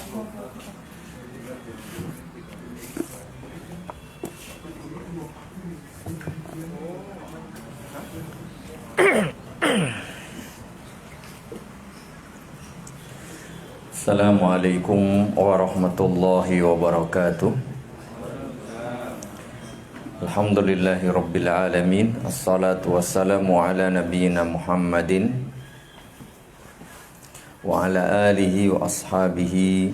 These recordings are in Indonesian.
Assalamualaikum warahmatullahi wabarakatuh. Alhamdulillahi rabbil alamin. Assalatu wassalamu ala nabiyyina Muhammadin wa ala alihi wa ashabihi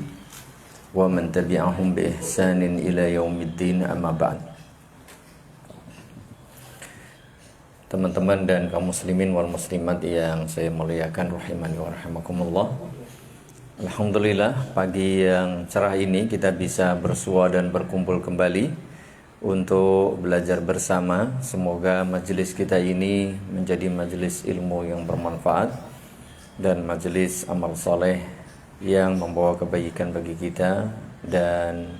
wa man tabi'ahum bi ihsanin ila yaumiddin, amma ba'd. Teman-teman dan kaum muslimin wal muslimat yang saya muliakan rahimani wa rahimakumullah. Alhamdulillah, pagi yang cerah ini kita bisa bersua dan berkumpul kembali untuk belajar bersama. Semoga majelis kita ini menjadi majelis ilmu yang bermanfaat dan majelis amal soleh yang membawa kebaikan bagi kita, dan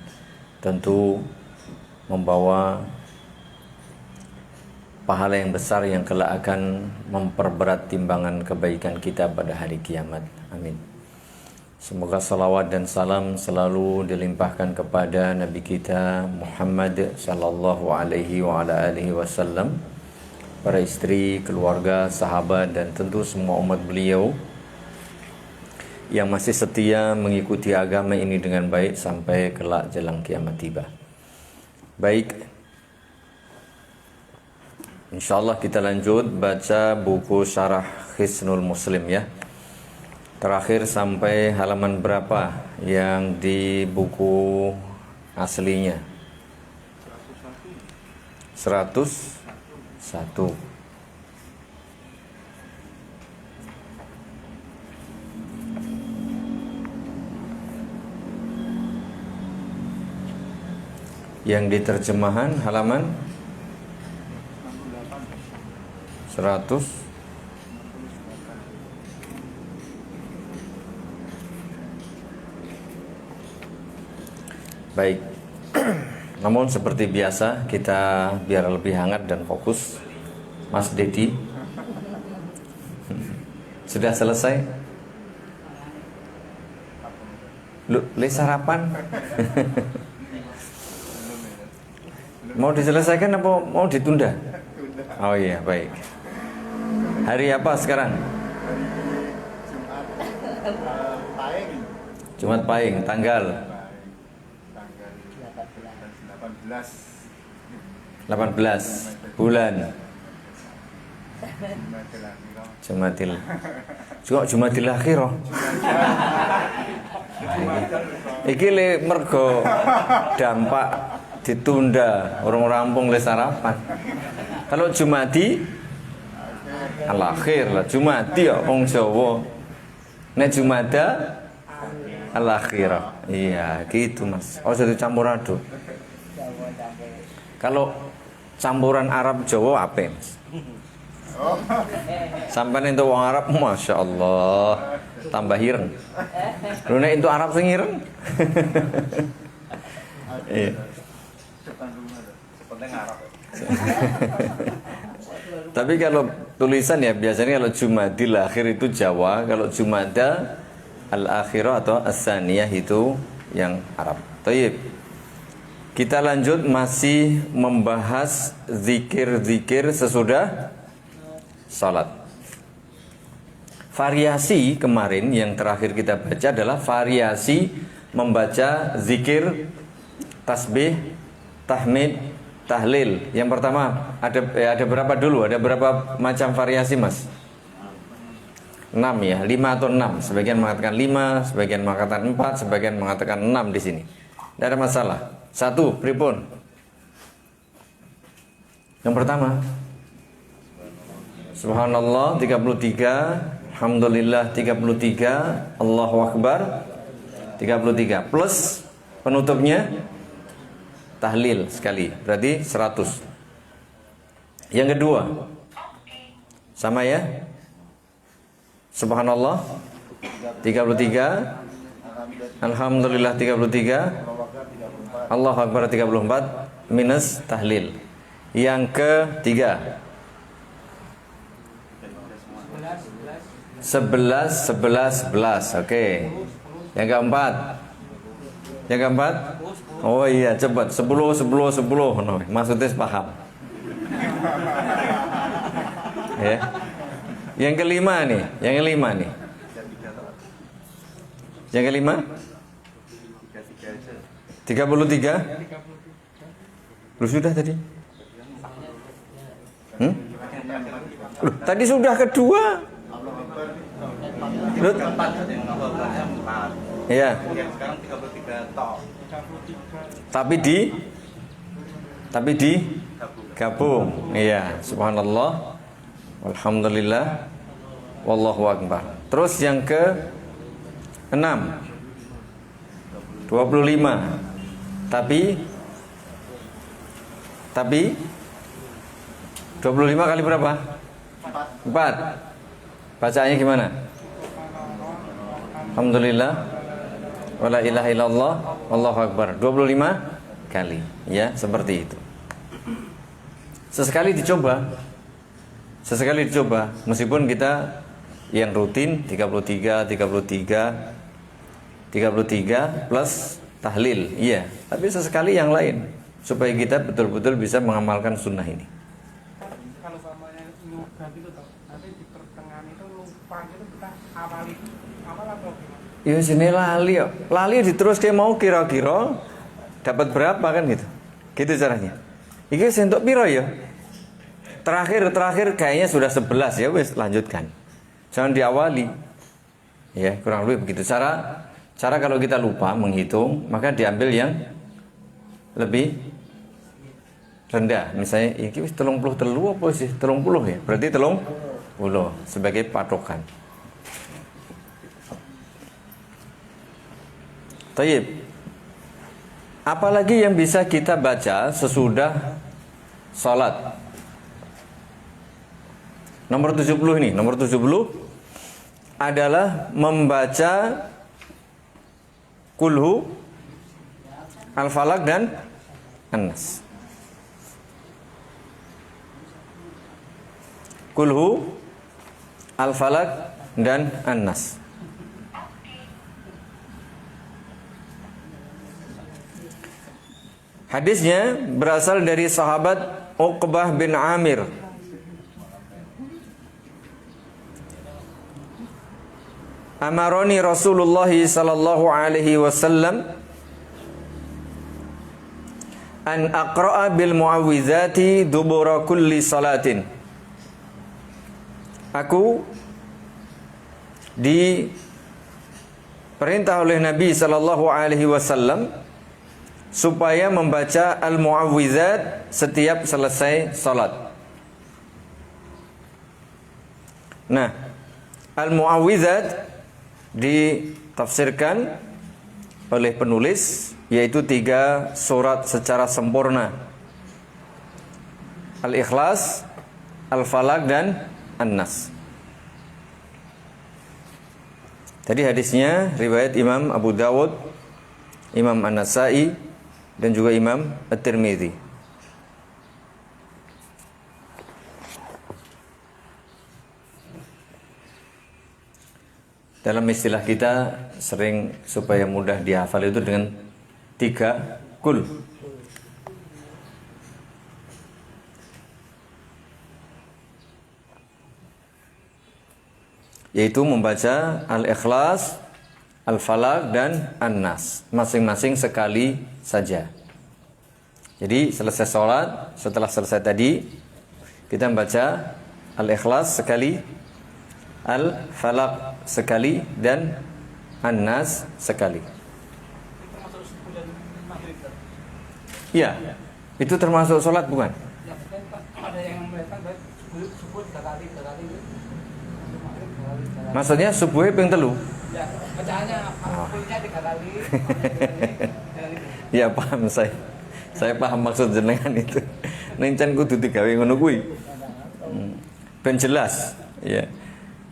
tentu membawa pahala yang besar yang kelak akan memperberat timbangan kebaikan kita pada hari kiamat. Amin. Semoga salawat dan salam selalu dilimpahkan kepada Nabi kita Muhammad sallallahu alaihi wa ala alihi wasallam, para istri, keluarga, sahabat, dan tentu semua umat beliau yang masih setia mengikuti agama ini dengan baik sampai kelak jelang kiamat tiba. Baik, insyaallah kita lanjut baca buku Syarah Hisnul Muslim ya. Terakhir sampai halaman berapa yang di buku aslinya? 101. Yang di terjemahan halaman 100. Baik, namun seperti biasa kita biar lebih hangat dan fokus. Mas Dedi sudah selesai? Lu sarapan? Mau diselesaikan apa mau ditunda? Oh iya, baik. Hari apa sekarang? Jumat Pahing, tanggal 18 bulan Jumatil Akhirah. Iki le mergo dampak ditunda, urung rampung le sarapan. Kalau Jumadi al-akhir lah, Jumadi ya wong Jawa. Nek Jumada al-akhirah. Iya, gitu Mas. Oh, jadi campur aduk. Kalau campuran Arab Jawa apa Mas? Sampai itu wong Arab, masya Allah, tambah ireng. Lu nek itu Arab sing ireng. Iya. Tapi kalau tulisan ya biasanya kalau Jumadil Akhir itu Jawa, kalau Jumada al-Akhirah atau as-Saniyah itu yang Arab. Baik. Kita lanjut masih membahas zikir-zikir sesudah salat. Variasi kemarin yang terakhir kita baca adalah variasi membaca zikir, tasbih, tahmid, tahlil. Yang pertama ada berapa dulu? Ada berapa macam variasi Mas? 6 ya, 5 atau 6. Sebagian mengatakan 5, sebagian mengatakan 4, sebagian mengatakan 6 di sini. Tidak ada masalah. 1, pripun? Yang pertama, Subhanallah 33, Alhamdulillah 33, Allahu Akbar 33, plus penutupnya tahlil sekali, berarti 100. Yang kedua, sama ya, Subhanallah 33, Alhamdulillah 33, Allahu Akbar 34, minus tahlil. Yang ketiga 11, 11, 11. Oke. Yang keempat Yang keempat? Oh iya, cepat. 10, 10, 10. No, maksudnya paham. Ya. Yang kelima nih. Yang kelima? 33? Lu sudah tadi? Tadi sudah kedua. Iya. Sekarang 33 tok. Tapi di gabung. Iya, subhanallah. Alhamdulillah. Wallahu akbar. Terus yang ke 6. 25. Tapi 25 kali berapa? 4. Bacaannya gimana? Alhamdulillah. Wala ilaha illallah. Wallahu akbar. 25 kali. Ya, seperti itu. Sesekali dicoba. Meskipun kita yang rutin 33 plus tahlil. Iya, tapi sesekali yang lain supaya kita betul-betul bisa mengamalkan sunnah ini. Kalau samanya nyugat itu toh, nanti di pertengahan itu lupa gitu kita awal atau gimana? Ya sini lali diterus kayak mau kira-kira dapat berapa kan gitu. Gitu caranya. Iki sentuk piro ya? Terakhir kayaknya sudah 11 ya wes lanjutkan. Jangan diawali. Ya, kurang lebih begitu. Cara kalau kita lupa menghitung, maka diambil yang lebih rendah. Misalnya iki wis 33 apa sih? 30 ya. Berarti 30 sebagai patokan. Tayyib. Apalagi yang bisa kita baca sesudah salat? Nomor 70 ini, nomor 70 adalah membaca Kulhu, Al-Falaq dan An-Nas. Kulhu, Al-Falaq dan An-Nas. Hadisnya berasal dari sahabat Uqbah bin Amir. Amaroni Rasulullah sallallahu alaihi wasallam an aqra'a bil muawwizati dubura kulli salatin. Aku diperintah oleh Nabi sallallahu alaihi wasallam supaya membaca al-muawwizat setiap selesai salat. Nah, al-muawwizat ditafsirkan oleh penulis yaitu 3 surat secara sempurna. Al-Ikhlas, Al-Falaq dan An-Nas. Tadi hadisnya riwayat Imam Abu Dawud, Imam An-Nasai dan juga Imam At-Tirmidzi. Dalam istilah kita sering supaya mudah dihafal itu dengan 3 kul. Yaitu membaca Al-Ikhlas, Al-Falaq dan An-Nas. Masing-masing sekali saja. Jadi selesai sholat, setelah selesai tadi kita membaca Al-Ikhlas sekali, Al-Falaq sekali dan An-Nas sekali. Termasuk sebulan maghrib. Iya, itu termasuk sholat bukan? Ya, ada yang melihat subuh 3 kali. Maghrib 2 kali. Maksudnya subuh ping telu. Ya, bacaannya kulnya 3 kali. Ya paham saya. Saya paham maksud jenengan itu. Nencen kudu digawe ngono kuwi. Ben jelas, ya.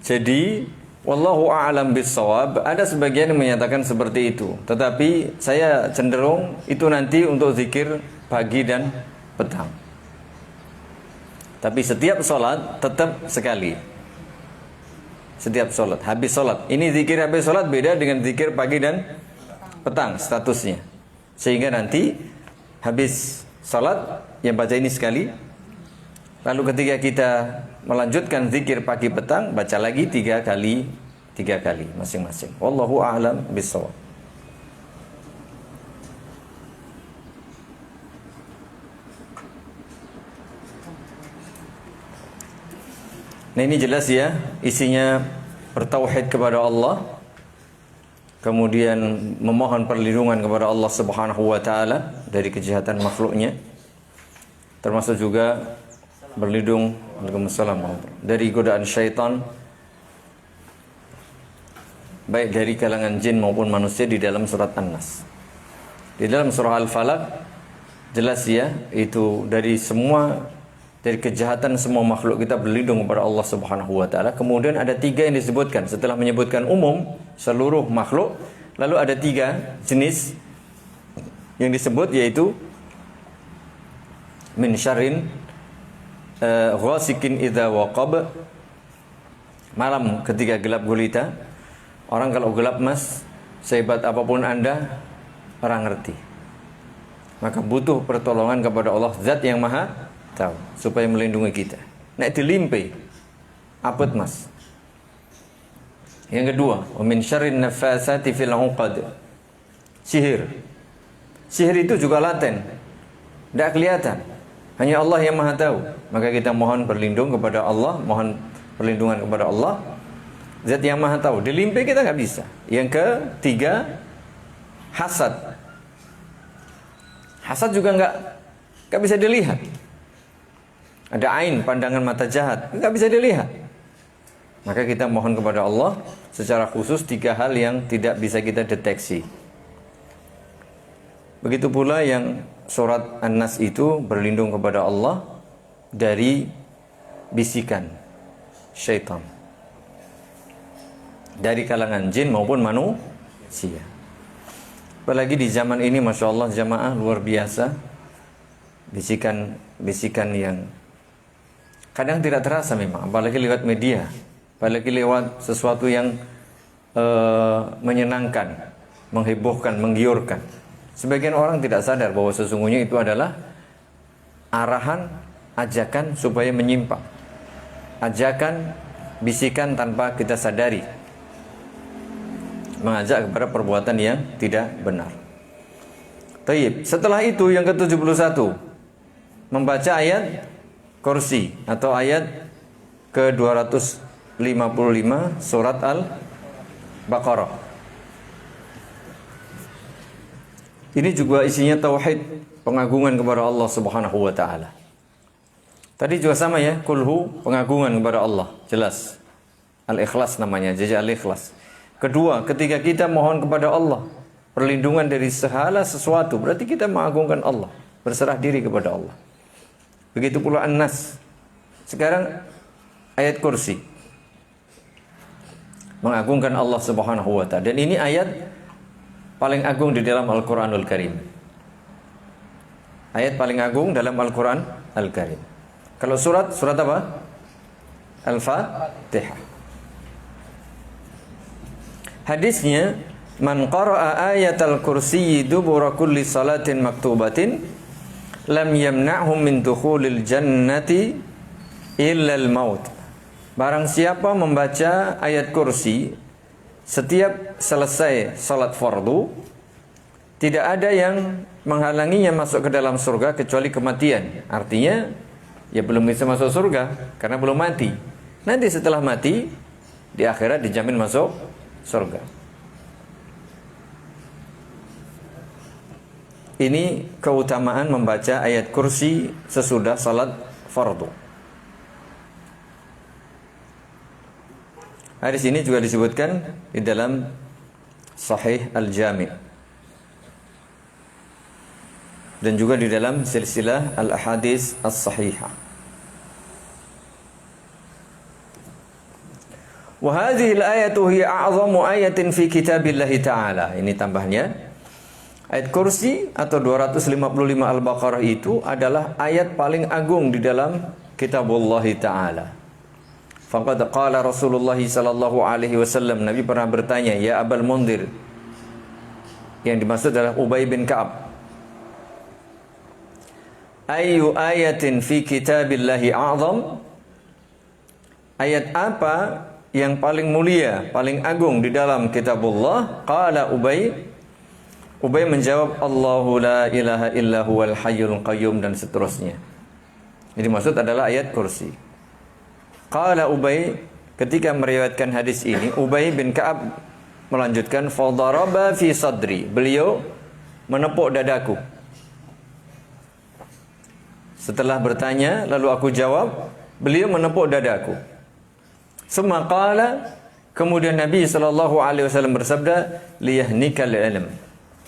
Jadi wallahu a'lam bissawab, ada sebagian yang menyatakan seperti itu. Tetapi saya cenderung itu nanti untuk zikir pagi dan petang. Tapi setiap sholat tetap sekali. Setiap sholat, habis sholat. Ini zikir habis sholat beda dengan zikir pagi dan petang statusnya. Sehingga nanti habis salat yang baca ini sekali. Lalu ketika kita melanjutkan zikir pagi petang, baca lagi 3 kali masing-masing. Wallahu a'lam bishawab. Nah, ini jelas ya, isinya bertauhid kepada Allah, kemudian memohon perlindungan kepada Allah Subhanahu wa taala dari kejahatan makhluknya, termasuk juga berlindung dari godaan syaitan baik dari kalangan jin maupun manusia di dalam surat An-Nas. Di dalam surah Al-Falaq jelas ya, itu dari kejahatan semua makhluk kita berlindung kepada Allah Subhanahu wa taala. Kemudian ada 3 yang disebutkan setelah menyebutkan umum seluruh makhluk, lalu ada 3 jenis yang disebut, yaitu min syarrin ghasikin idza waqab, malam ketika gelap gulita. Orang kalau gelap mas, sehebat apapun Anda, orang ngerti. Maka butuh pertolongan kepada Allah, zat yang maha tahu, supaya melindungi kita. Nek dilimpe apet mas. Yang kedua, wa min syarrin nafasati fil 'uqad. Sihir itu juga laten, tidak kelihatan, hanya Allah yang maha tahu. Maka kita mohon berlindung kepada Allah, mohon perlindungan kepada Allah, zat yang maha tahu. Dilimpe kita nggak bisa. Yang ketiga, hasad juga nggak bisa dilihat. Ada ain, pandangan mata jahat, nggak bisa dilihat. Maka kita mohon kepada Allah secara khusus 3 hal yang tidak bisa kita deteksi. Begitu pula yang surat An-Nas itu berlindung kepada Allah dari bisikan syaitan, dari kalangan jin maupun manusia. Apalagi di zaman ini, Masya Allah jamaah, luar biasa bisikan yang kadang tidak terasa memang, apalagi lewat media, apalagi lewat sesuatu yang menyenangkan, menghebohkan, menggiurkan. Sebagian orang tidak sadar bahwa sesungguhnya itu adalah arahan, ajakan supaya menyimpang, ajakan, bisikan tanpa kita sadari, mengajak kepada perbuatan yang tidak benar. Taib. Setelah itu yang ke-71, membaca ayat kursi atau ayat ke-255 surat Al-Baqarah. Ini juga isinya tauhid, pengagungan kepada Allah Subhanahu wa taala. Tadi juga sama ya, kulhu, pengagungan kepada Allah, jelas. Al-Ikhlas namanya, jajah Al-Ikhlas. Kedua, ketika kita mohon kepada Allah perlindungan dari segala sesuatu, berarti kita mengagungkan Allah, berserah diri kepada Allah. Begitu pula An-Nas. Sekarang ayat kursi, mengagungkan Allah Subhanahu wa taala. Dan ini ayat paling agung di dalam Al-Quranul Karim. Ayat paling agung dalam Al-Quran Al-Karim. Kalau surat apa? Al-Fatihah. Hadisnya, man qara'a ayatal kursiyyi dubura kulli salatin maktubatin lam yamna'hum min dukhulil jannati illa al-maut. Barang siapa membaca ayat kursi setiap selesai salat fardu, tidak ada yang menghalanginya masuk ke dalam surga kecuali kematian. Artinya, ya belum bisa masuk surga karena belum mati. Nanti setelah mati, di akhirat dijamin masuk surga. Ini keutamaan membaca ayat kursi sesudah salat fardu. Hadis ini juga disebutkan di dalam Sahih Al-Jami' dan juga di dalam silsilah Al-Ahadits As-Sahihah. Wa hadhihi al-ayatu hiya a'zamu ayatin fi kitabillahi ta'ala. Ini tambahnya. Ayat kursi atau 255 Al-Baqarah itu adalah ayat paling agung di dalam kitabullah ta'ala. Faqad qala Rasulullah sallallahu alaihi wasallam, Nabi pernah bertanya, ya Abul Mundhir, yang dimaksud adalah Ubay bin Ka'ab, Ayu ayatin fi kitabillahi a'zam? Ayat apa yang paling mulia, paling agung di dalam kitabullah? Qala Ubay menjawab, Allahu la ilaha illa huwal hayyul qayyum, dan seterusnya. Jadi maksud adalah ayat kursi. Qala Ubay, ketika meriwayatkan hadis ini, Ubay bin Ka'ab melanjutkan, fadaraba fi sadri, beliau menepuk dadaku. Setelah bertanya, lalu aku jawab, beliau menepuk dadaku. Summa qala, kemudian Nabi SAW bersabda, liyahnikal ilm,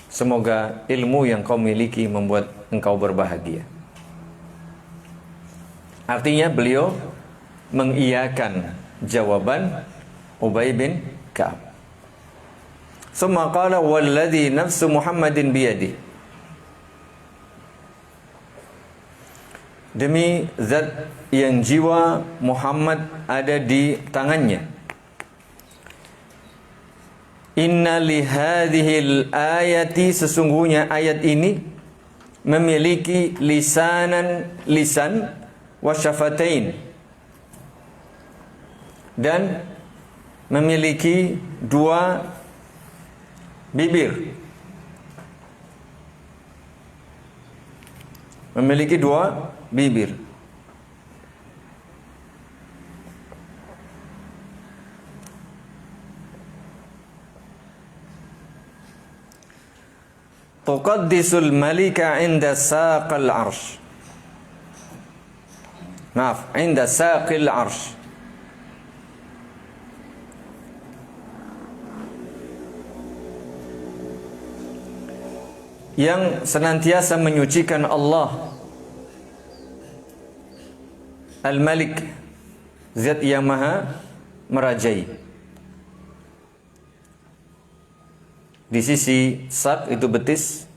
semoga ilmu yang kau miliki membuat engkau berbahagia. Artinya beliau mengiyakan jawaban Ubay bin Ka'ab. Summa qala walladhi nafsu Muhammadin biyadi, demi zat yang jiwa Muhammad ada di tangannya. Inna lihadhil ayati, sesungguhnya ayat ini memiliki lisan wa syafatain, dan memiliki dua bibir. Memiliki dua bibir. Tuqaddisul malika inda saqal arsh. Maaf, inda saqil arsh. Yang senantiasa menyucikan Allah Al-Malik, zat yang maha merajai. Di sisi sak itu betis,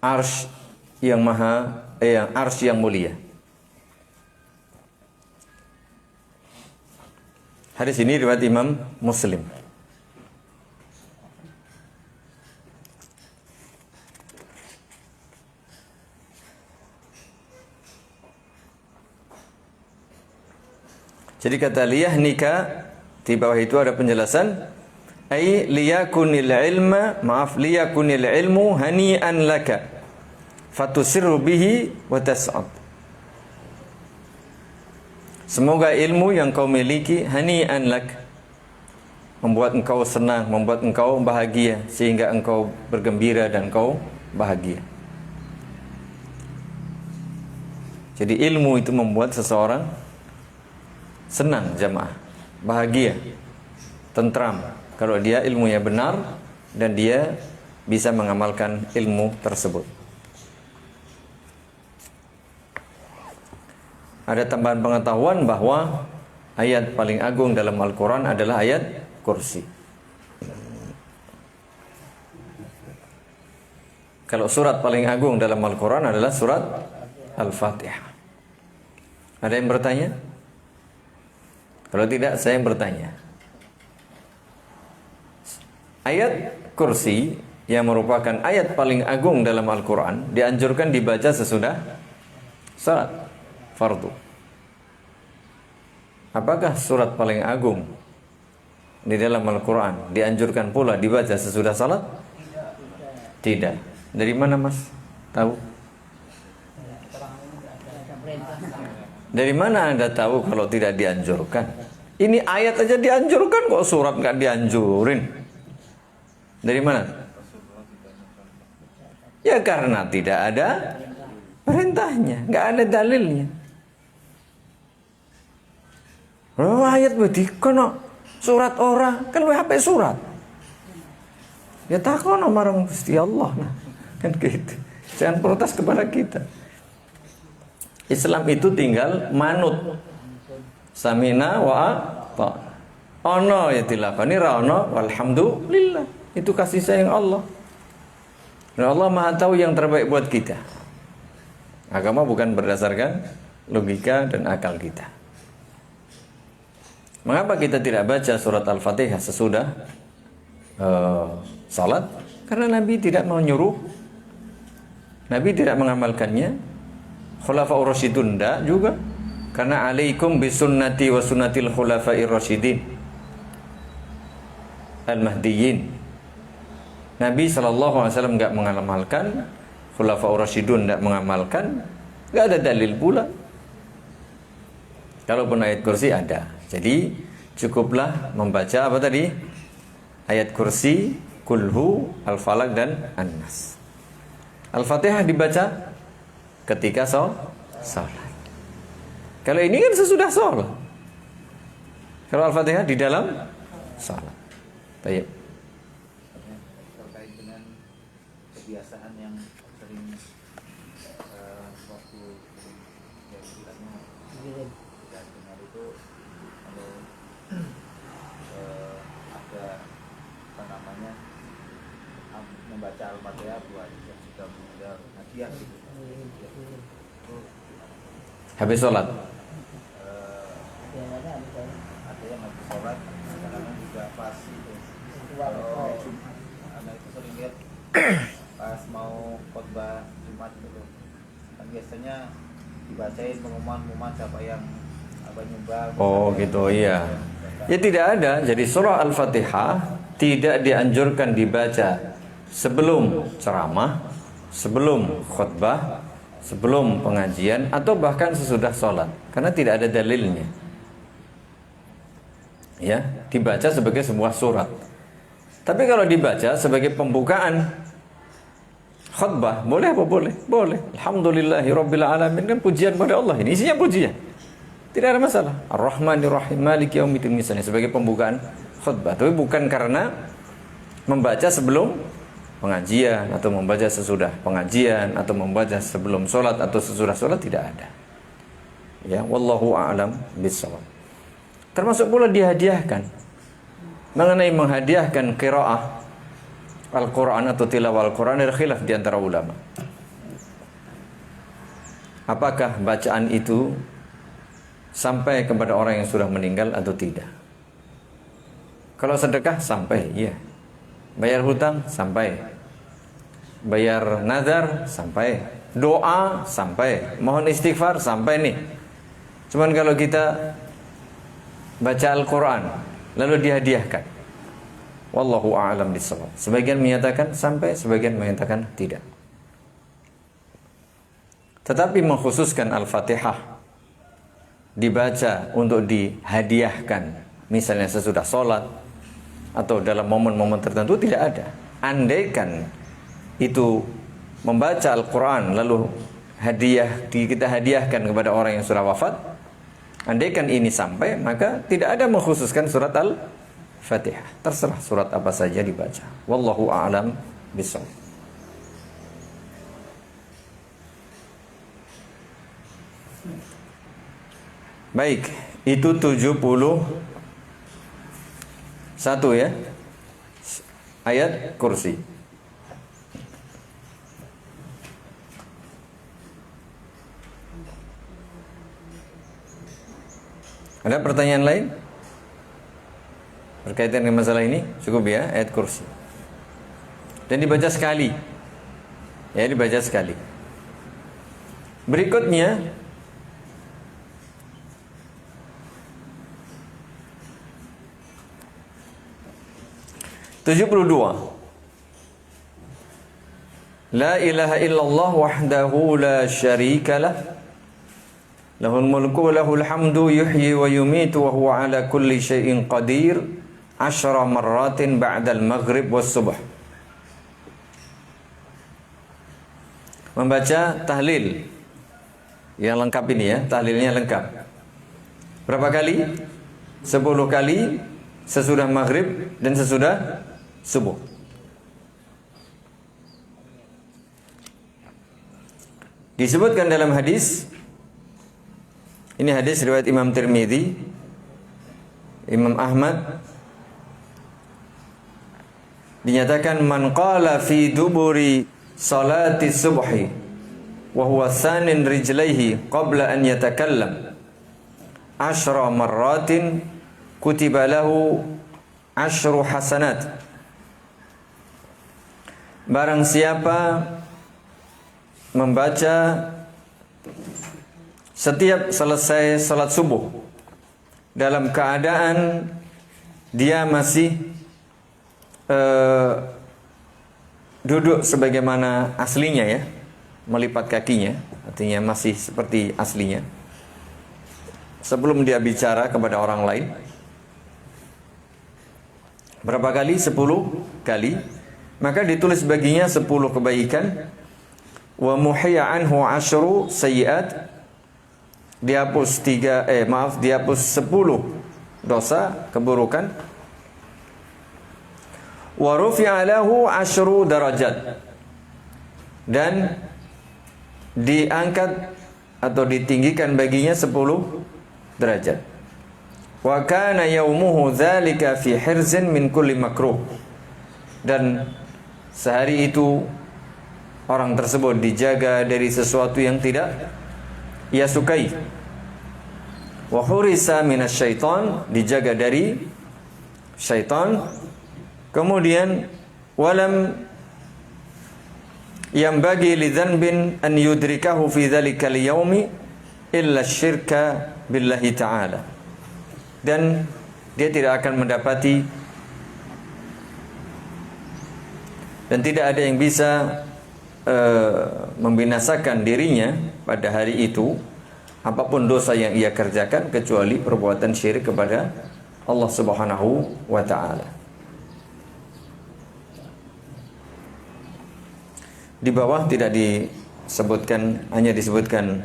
arsh yang maha arsh yang mulia. Hadis ini riwayat Imam Muslim. Jadi kata liyahnika, di bawah itu ada penjelasan, ai liyakunil ilmu hani'an laka fatusirru bihi wa tas'ab. Semoga ilmu yang kau miliki hani'an lak, membuat engkau senang, membuat engkau bahagia, sehingga engkau bergembira dan engkau bahagia. Jadi ilmu itu membuat seseorang senang, jamaah, bahagia, tentram, kalau dia ilmunya benar dan dia bisa mengamalkan ilmu tersebut. Ada tambahan pengetahuan bahwa ayat paling agung dalam Al-Quran adalah ayat kursi. Kalau surat paling agung dalam Al-Quran adalah surat Al-Fatihah. Ada yang bertanya? Kalau tidak, saya yang bertanya. Ayat kursi yang merupakan ayat paling agung dalam Al-Quran dianjurkan dibaca sesudah salat fardu. Apakah surat paling agung di dalam Al-Quran dianjurkan pula dibaca sesudah salat? Tidak. Dari mana Mas tahu? Dari mana Anda tahu kalau tidak dianjurkan? Ini ayat aja dianjurkan, kok surat nggak dianjurin? Dari mana? Ya karena tidak ada perintahnya, nggak ada dalilnya. Oh, ayat berarti kono surat orang kan HP surat. Ya takono marang Gusti Allah, nah kan gitu. Jangan protes kepada kita. Islam itu tinggal manut. Samina wa ta. Ono ya dilakoni ra ono walhamdulillah. Itu kasih sayang Allah. Dan Allah Maha tahu yang terbaik buat kita. Agama bukan berdasarkan logika dan akal kita. Mengapa kita tidak baca surat Al-Fatihah sesudah salat? Karena Nabi tidak menyuruh, Nabi tidak mengamalkannya, Khulafaur Rasyidun enggak juga. Karena alaikum bisunnati wa sunnatil khulafair rasyidin al-mahdiyyin. Nabi SAW enggak mengamalkan, Khulafaur Rasyidun enggak mengamalkan, enggak ada dalil pula. Kalaupun ayat kursi ada. Jadi cukuplah membaca apa tadi? Ayat kursi, kulhu, al-falaq dan an-nas. Al-Fatihah dibaca ketika salat. Kalau ini kan sesudah salat. Kalau Al-Fatihah di dalam salat. Baik. Terkait dengan kebiasaan yang sering waktu yang bilangnya tidak dengar itu kalau ada apa namanya membaca Al-Fatihah buat yang sudah meninggal hadiah gitu. Habis salat. Ada yang habis sholat, kadang-kadang juga pas itu. Kalau anak itu sering lihat pas mau khotbah Jumat gitu, kan biasanya dibacain pengumuman siapa yang apa nyumbang. Oh gitu, iya. Ya tidak ada. Jadi surah Al-Fatihah tidak dianjurkan dibaca sebelum ceramah, sebelum khutbah, sebelum pengajian, atau bahkan sesudah sholat. Karena tidak ada dalilnya. Ya, dibaca sebagai sebuah surat. Tapi kalau dibaca sebagai pembukaan khutbah, boleh apa boleh? Boleh. Alhamdulillahirabbil alamin, kan pujian pada Allah. Ini isinya pujian. Tidak ada masalah. Ar-Rahmanir Rahim Maliki Yaumiddin misalnya sebagai pembukaan khutbah. Tapi bukan karena membaca sebelum pengajian atau membaca sesudah pengajian atau membaca sebelum sholat atau sesudah sholat, tidak ada. Ya, wallahu a'lam bishawab. Termasuk pula dihadiahkan. Mengenai menghadiahkan qiraah Al-Quran atau tilawah Al-Quran, ada khilaf di antara ulama. Apakah bacaan itu sampai kepada orang yang sudah meninggal atau tidak? Kalau sedekah sampai, iya. Bayar hutang sampai. Bayar nazar sampai. Doa sampai. Mohon istighfar sampai nih. Cuman kalau kita baca Al-Quran lalu dihadiahkan, wallahu a'lam bishawab. Sebagian menyatakan sampai, sebagian menyatakan tidak. Tetapi mengkhususkan Al-Fatihah dibaca untuk dihadiahkan, misalnya sesudah sholat atau dalam momen-momen tertentu, tidak ada. Andaikan itu membaca Al-Quran lalu kita hadiahkan kepada orang yang sudah wafat, andaikan ini sampai, maka tidak ada mengkhususkan surat Al-Fatihah. Terserah surat apa saja dibaca. Wallahu a'lam bishawab. Baik, itu 71 ya. Ayat kursi. Ada pertanyaan lain berkaitan dengan masalah ini? Cukup ya, ayat kursi. Dan dibaca sekali. Ya, dibaca sekali. Berikutnya (72) La ilaha illallah wahdahu la syarika lah, lahul mulku wa lahul hamdu yuhyi wa yumitu wa huwa ala kulli syai'in qadir, 10 marratin ba'dal maghrib was subh. Membaca tahlil yang lengkap ini ya, tahlilnya lengkap. Berapa kali? 10 kali sesudah maghrib dan sesudah subuh. Disebutkan dalam hadis, ini hadis riwayat Imam Tirmidzi, Imam Ahmad, dinyatakan man qala fi duburi salati subhi wa huwa sanin rijlaihi qabla an yatakallam 10 marratin kutiba lahu 10 hasanat. Barang siapa membaca setiap selesai salat subuh dalam keadaan dia masih duduk sebagaimana aslinya ya, melipat kakinya, artinya masih seperti aslinya sebelum dia bicara kepada orang lain. Berapa kali? 10 kali. Maka ditulis baginya 10 kebaikan. Wa muhiya anhu 10 sayyi'at. Dihapus 10 dosa, keburukan. Wa rufi'a lahu 10 darajat. Dan diangkat atau ditinggikan baginya 10 derajat. Wa kana yaumuhu dzalika fi hirzin min kulli makruh. Dan sehari itu orang tersebut dijaga dari sesuatu yang tidak ia sukai. Wa hurisa minasyaiton, dijaga dari syaitan. Kemudian walam yanbaghi lidzanbin an yudrikahu fi dzalikal yaumi illa syirka billahi ta'ala. Dan dia tidak akan mendapati dan tidak ada yang bisa membinasakan dirinya pada hari itu apapun dosa yang ia kerjakan kecuali perbuatan syirik kepada Allah Subhanahu wa taala. Di bawah tidak disebutkan, hanya disebutkan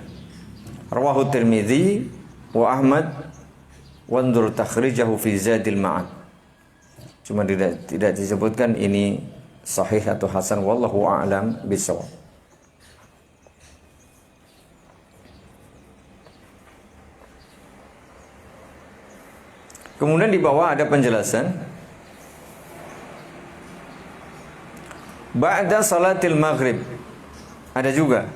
rawahu Tirmidzi wa Ahmad wandur takhrijahu fi Zadil Ma'ad. Cuma tidak disebutkan ini sahih atau hasan, wallahu a'lam bishawab. Kemudian di bawah ada penjelasan ba'da salatil maghrib. Ada juga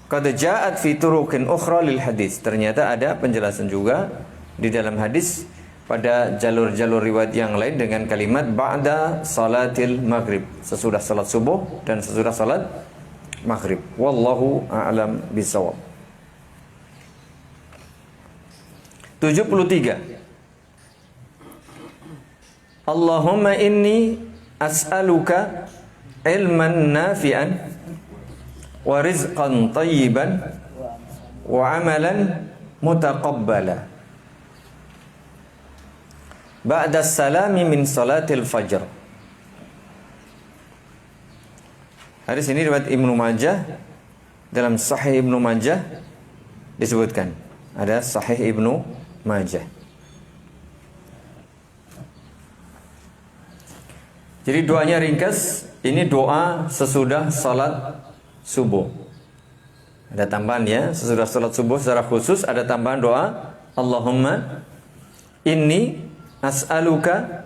qad ja'at fi turuqin ukhra lil hadis. Ternyata ada penjelasan juga di dalam hadis pada jalur-jalur riwayat yang lain dengan kalimat ba'da salatil maghrib, sesudah salat subuh dan sesudah salat maghrib. Wallahu a'lam bishawab. 73. Allahumma inni as'aluka ilman nafi'an wa rizqan tayyiban wa amalan mutaqabbala ba'da salami min salatil fajr. Hadis ini riwayat Ibnu Majah. Dalam Sahih Ibnu Majah disebutkan, ada Sahih Ibnu Majah. Jadi doanya ringkas, ini doa sesudah salat subuh. Ada tambahan ya, sesudah salat subuh secara khusus ada tambahan doa Allahumma inni as'aluka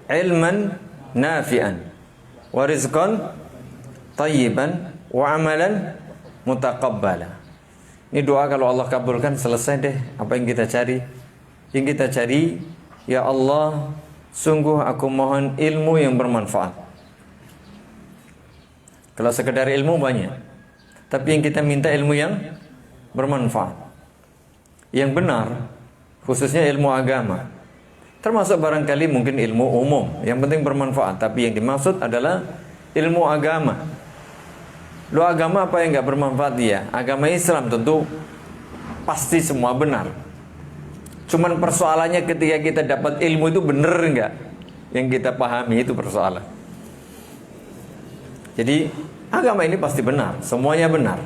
ilman nafi'an wa rizqan tayyiban wa amalan mutaqabbala. Ini doa kalau Allah kabulkan selesai deh apa yang kita cari. Yang kita cari, ya Allah, sungguh aku mohon ilmu yang bermanfaat. Kalau sekedar ilmu banyak, tapi yang kita minta ilmu yang bermanfaat, yang benar, khususnya ilmu agama. Termasuk barangkali mungkin ilmu umum, yang penting bermanfaat. Tapi yang dimaksud adalah ilmu agama. Lo agama apa yang gak bermanfaat dia? Agama Islam tentu pasti semua benar. Cuman persoalannya ketika kita dapat ilmu itu benar enggak? Yang kita pahami itu persoalan. Jadi agama ini pasti benar, semuanya benar.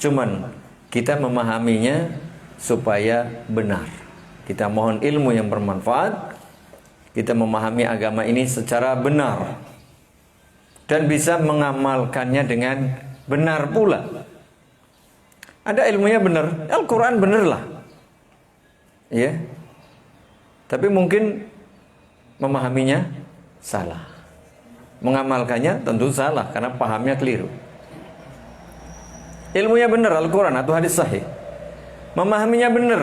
Cuman kita memahaminya supaya benar. Kita mohon ilmu yang bermanfaat. Kita memahami agama ini secara benar dan bisa mengamalkannya dengan benar pula. Ada ilmunya benar, Al-Quran benar lah, ya. Tapi mungkin memahaminya salah, mengamalkannya tentu salah karena pahamnya keliru. Ilmunya benar, Al-Quran atau hadis sahih, memahaminya benar,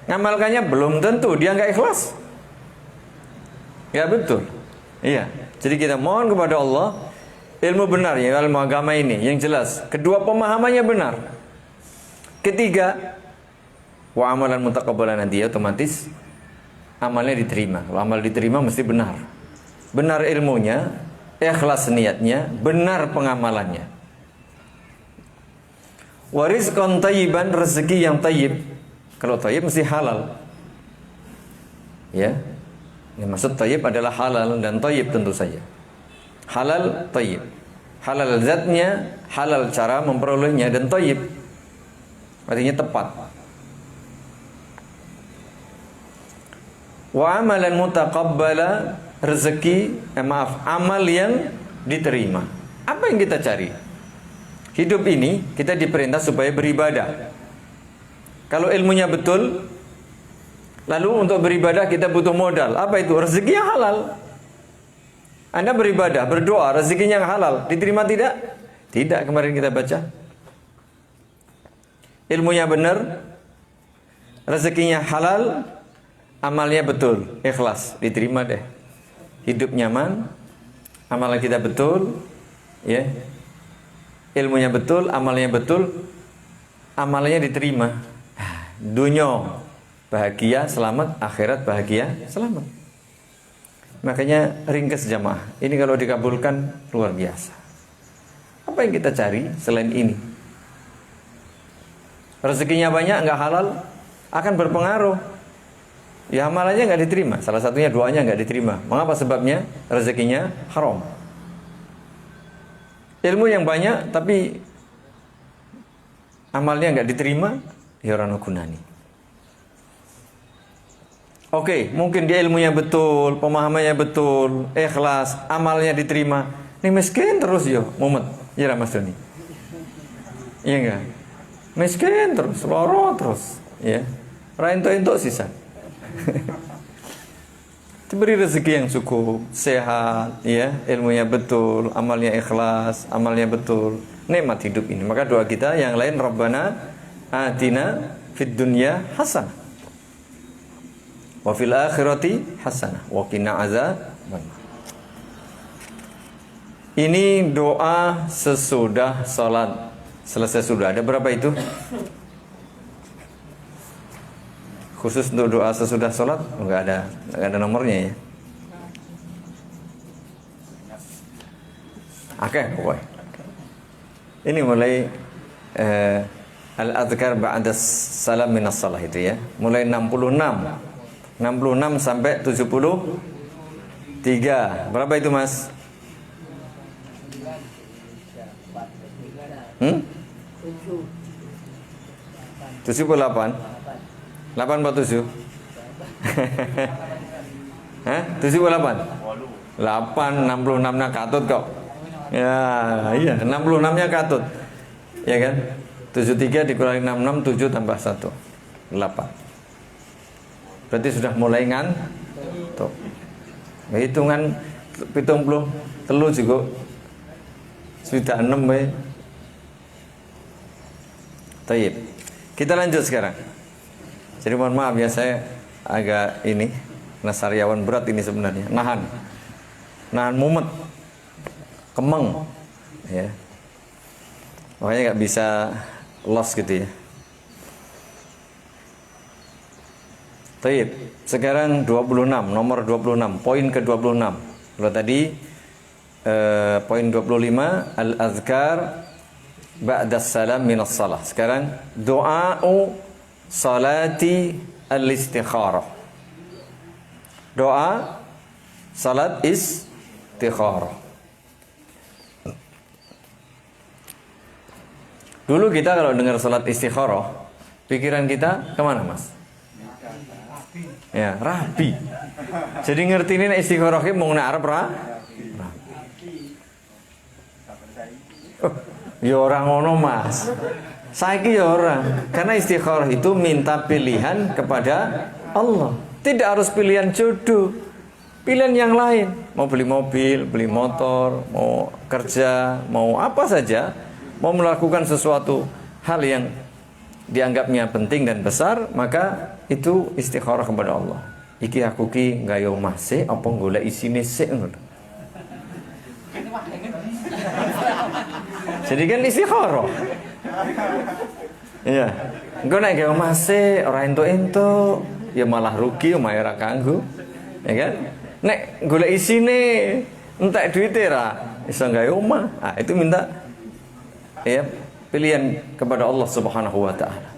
ngamalkannya belum tentu, dia nggak ikhlas. Ya betul. Iya. Jadi kita mohon kepada Allah ilmu benar, ya ilmu agama ini yang jelas. Kedua, pemahamannya benar. Ketiga, wa amalan mutaqabbalan, nanti otomatis amalnya diterima. Kalau amal diterima mesti benar. Benar ilmunya, ikhlas niatnya, benar pengamalannya. Wa rizqan thayyiban, rezeki yang thayyib. Kalau thayyib mesti halal. Ya. Ini maksud thayyib adalah halal dan thayyib tentu saja. Halal, thayyib. Halal zatnya, halal cara memperolehnya, dan thayyib artinya tepat. Wa amalan mutaqabbala, rezeki, amal yang diterima. Apa yang kita cari? Hidup ini kita diperintah supaya beribadah. Kalau ilmunya betul, lalu untuk beribadah kita butuh modal. Apa itu? Rezeki yang halal. Anda beribadah, berdoa, rezekinya yang halal, diterima tidak? Tidak, kemarin kita baca. Ilmunya benar, rezekinya halal, amalnya betul, ikhlas, diterima deh. Hidup nyaman, amalan kita betul, ya. Ilmunya betul, amalnya betul, amalnya diterima. Dunia bahagia, selamat, akhirat bahagia, selamat. Makanya ringkas jamaah, ini kalau dikabulkan luar biasa. Apa yang kita cari selain ini? Rezekinya banyak, nggak halal, akan berpengaruh. Ya amalannya nggak diterima. Salah satunya doanya nggak diterima. Mengapa sebabnya? Rezekinya haram. Ilmu yang banyak tapi amalnya nggak diterima, ya orang gunani. Oke, mungkin dia ilmunya betul, pemahamannya betul, ikhlas, amalnya diterima. Ini miskin terus yo, mumet. Ya Mas Doni. Iya enggak? Miskin terus, loro terus, ya. Ora entuk-entuk sisa. Diberi rezeki yang cukup, sehat, ya, ilmunya betul, amalnya ikhlas, amalnya betul, nikmat hidup ini. Maka doa kita yang lain, Rabbana atina fid dunya hasanah wa fil akhirati hasanah wa qina adzaban. Ini doa sesudah salat selesai sudah. Ada berapa itu? Khusus untuk doa sesudah sholat nggak ada nomornya ya. Oke, pokoknya ini mulai al-adhkar ba'da salam minas salah itu ya. Mulai 66 sampai 73. Berapa itu Mas? 78. 847. Hah? 78? 8, 66-nya katut kok. Ya, iya, 66-nya katut. Ya kan? 73 dikurangi 66, 7 tambah 1. 8. Berarti sudah mulai ngantuk. Hitungan 70 telu juga sudah 6 ya. Taib. Kita lanjut sekarang. Jadi mohon maaf ya, saya agak ini nasariawan berat ini sebenarnya. Nahan mumet, kemeng, ya. Makanya nggak bisa loss gitu ya. Taib. Sekarang 26, nomor 26, poin ke 26. Kalau tadi poin 25 al-azkar ba'da salam minas salah. Sekarang doa'u salati al-istikharah. Doa salat istikharah. Dulu kita kalau dengar salat istikharah, pikiran kita kemana Mas? Ya, rabi. Jadi ngerti ini istikharah ki mau Arab ya orang ngono Mas. Saiki ya orang. Karena istikharah itu minta pilihan kepada Allah. Tidak harus pilihan jodoh. Pilihan yang lain. Mau beli mobil, beli motor, mau kerja, mau apa saja, mau melakukan sesuatu hal yang dianggapnya penting dan besar, maka itu istikharah kepada Allah. Iki aku ki gayo masih apa golek isine sik ngono. Jadi kan istikharah. Iya. Engko nek gawe omase ora entuk-entuk, ya malah rugi omahe ora kanggo. Ya kan? Nek golek isine entek duite ra iso gawe omah. Ah, itu minta ya pilihan kepada Allah Subhanahu wa taala.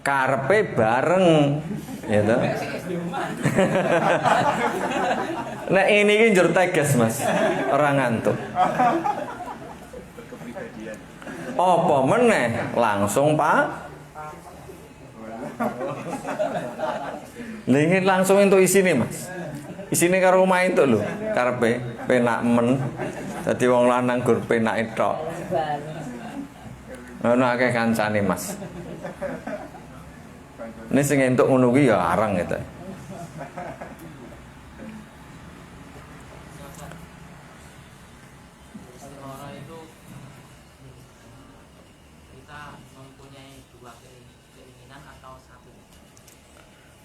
Karepe bareng ya toh. Nek ini ki njur tegas Mas, ora ngantuk. Apa meneh langsung Pak? Lha langsung entuk isine Mas. Isine karo omah entuk lho, karepe penak men. Dadi wong lanang gur penake tok. Ono akeh kancane Mas. Nek sing entuk ngono kuwi ya arang gitu.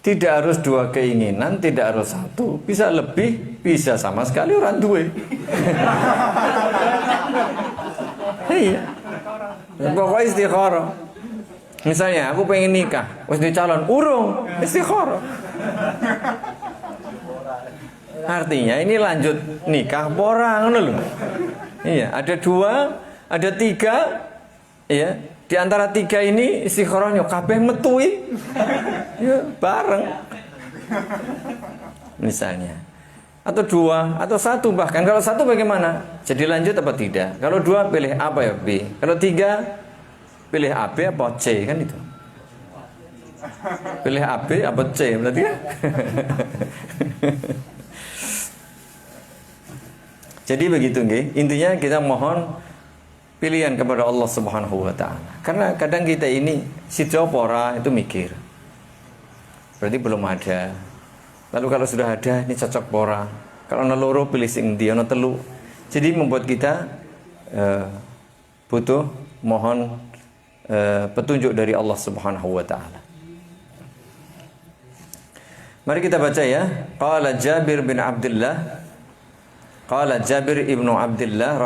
Tidak harus dua keinginan, tidak harus satu, bisa lebih, bisa sama sekali orang duwe. Iya. Pokoknya istikharah. Misalnya aku pengen nikah, wis di calon urung, istikharah. Artinya ini lanjut nikah apa ngono lho. Iya, ada dua, ada tiga, iya. Di antara tiga ini istikharahnya kabeh metui. Ya, bareng. Misalnya. Atau dua, atau satu bahkan. Kalau satu bagaimana? Jadi lanjut apa tidak? Kalau dua pilih apa ya B? Kalau tiga pilih A, B apa C kan itu? Pilih A, B apa C berarti kan? Jadi begitu nggih. Intinya kita mohon pilihan kepada Allah Subhanahu wa taala. Karena kadang kita ini sido pora itu mikir. Berarti belum ada. Lalu kalau sudah ada ini cocok pora. Kalau ana loro pilih sing ndi, ana telu. Jadi membuat kita butuh mohon petunjuk dari Allah Subhanahu wa taala. Mari kita baca ya. Qala Jabir bin Abdullah, qala Jabir ibnu Abdullah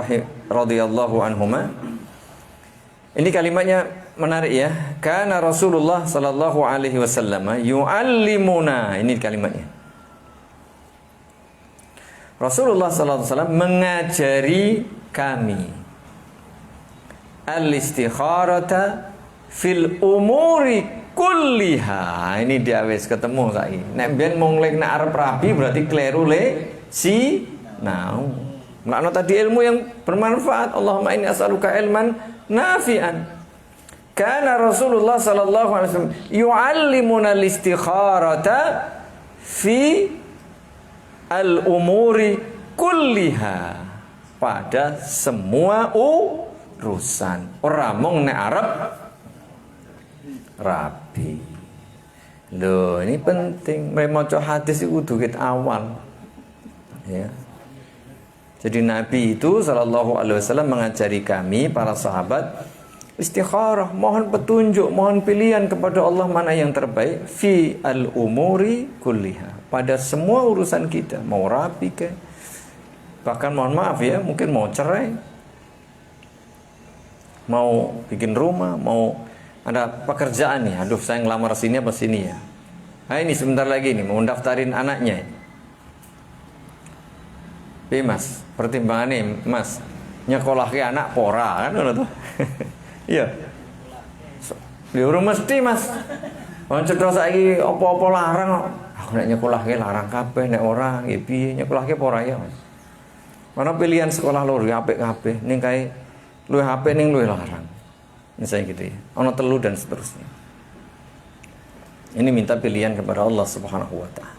radhiyallahu anhuma. Ini kalimatnya menarik ya. Kana Rasulullah sallallahu alaihi wasallam yuallimuna. Ini kalimatnya. Rasulullah sallallahu alaihi wasallam mengajari kami al-istikharata fil umuri kulliha. Ini dia wis ketemu saiki. Nek ben mung nek arep rabi berarti kleru le si now. Makna tadi ilmu yang bermanfaat. Allahumma inni as'aluka ilman nafi'an. Kana Rasulullah sallallahu alaihi wasallam yu'allimuna al-istikharata fi al-umuri kulliha, pada semua urusan. Ora mung nek arep rabi. Loh, ini penting. Maca hadis iku kudu ket awal. Ya. Jadi Nabi itu sallallahu alaihi wasallam mengajari kami para sahabat istikharah, mohon petunjuk, mohon pilihan kepada Allah mana yang terbaik fi al-umuri kulliha, pada semua urusan kita, mau rapi ke, bahkan mohon maaf ya, mungkin mau cerai, mau bikin rumah, mau ada pekerjaan nih, aduh saya ngelamar sini apa sini ya. Nah ini sebentar lagi nih mau daftarin anaknya. Mas, pertimbangan nih Mas, nyekolahke anak pora kan ngono tuh. Iya. Di urung mesti Mas. Wong cedhak saiki apa-apa larang kok. Aku nek nyekolahke larang kabeh, nek ora nggih piye nyekolahke pora ya Mas. Mana pilihan sekolah loro apik kabeh, ning kae luwih apik ning luwih larang. Misalnya gitu ya. Ana telu dan seterusnya. Ini minta pilihan kepada Allah Subhanahu wa taala.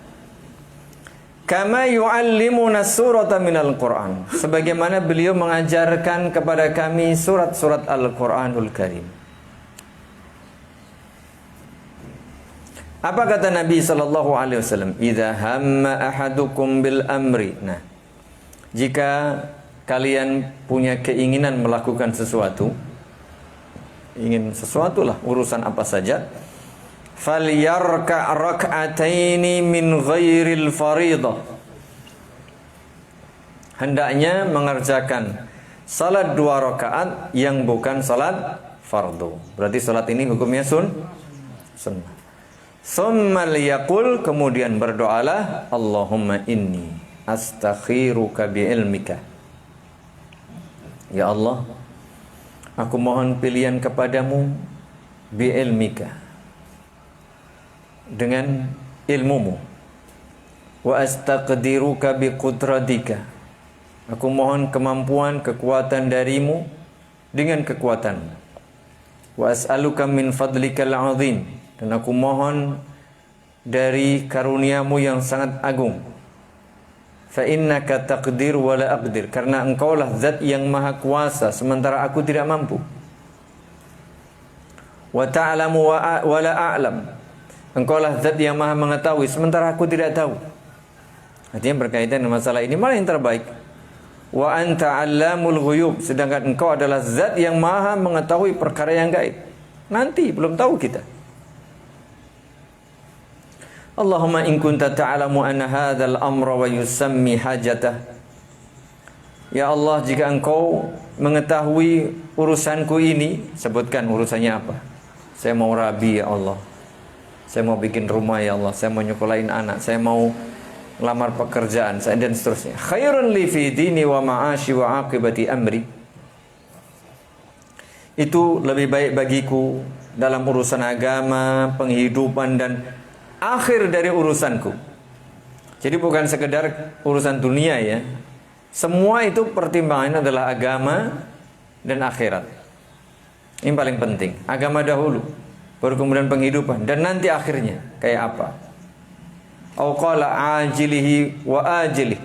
Kama yu'allimuna surata minal Qur'an, sebagaimana beliau mengajarkan kepada kami surat-surat Al-Qur'anul Karim. Apa kata Nabi sallallahu alaihi wasallam? Idza hamma ahadukum bil amri. Nah, jika kalian punya keinginan melakukan sesuatu, ingin sesuatu lah, urusan apa saja, falyarka' rak'ataini min ghairil faridah, hendaknya mengerjakan salat 2 rakaat yang bukan salat fardu. Berarti salat ini hukumnya sunnah. Summa liyaqul, kemudian berdoalah, Allahumma inni astakhiruka bi'ilmika. Ya Allah, aku mohon pilihan kepadamu bi'ilmika, dengan ilmumu. Wa astaqdiruka biqudratika, aku mohon kemampuan, kekuatan darimu dengan kekuatanmu. Wa as'aluka min fadlikal azim, dan aku mohon dari karuniamu yang sangat agung. Fa innaka taqdir wa la aqdir, karena engkaulah zat yang maha kuasa sementara aku tidak mampu. Wa ta'lamu wa la a'lam, engkaulah zat yang maha mengetahui sementara aku tidak tahu. Artinya berkaitan dengan masalah ini, mana yang terbaik? Wa anta 'allamul ghuyub, sedangkan engkau adalah zat yang maha mengetahui perkara yang gaib. Nanti belum tahu kita. Allahumma in kunta ta'lamu anna hadzal amra wa yusammi hajatah. Ya Allah, jika engkau mengetahui urusanku ini, sebutkan urusannya apa. Saya mau rabi ya Allah, saya mau bikin rumah ya Allah, saya mau nyekolahin anak, saya mau lamar pekerjaan, dan seterusnya. Khairun li fi dini wa ma'ashi wa aqibati amri, itu lebih baik bagiku dalam urusan agama, penghidupan, dan akhir dari urusanku. Jadi bukan sekedar urusan dunia ya. Semua itu pertimbangannya adalah agama dan akhirat. Ini paling penting. Agama dahulu, baru kemudian penghidupan, dan nanti akhirnya kayak apa. Au qala ajilihi wa ajilih,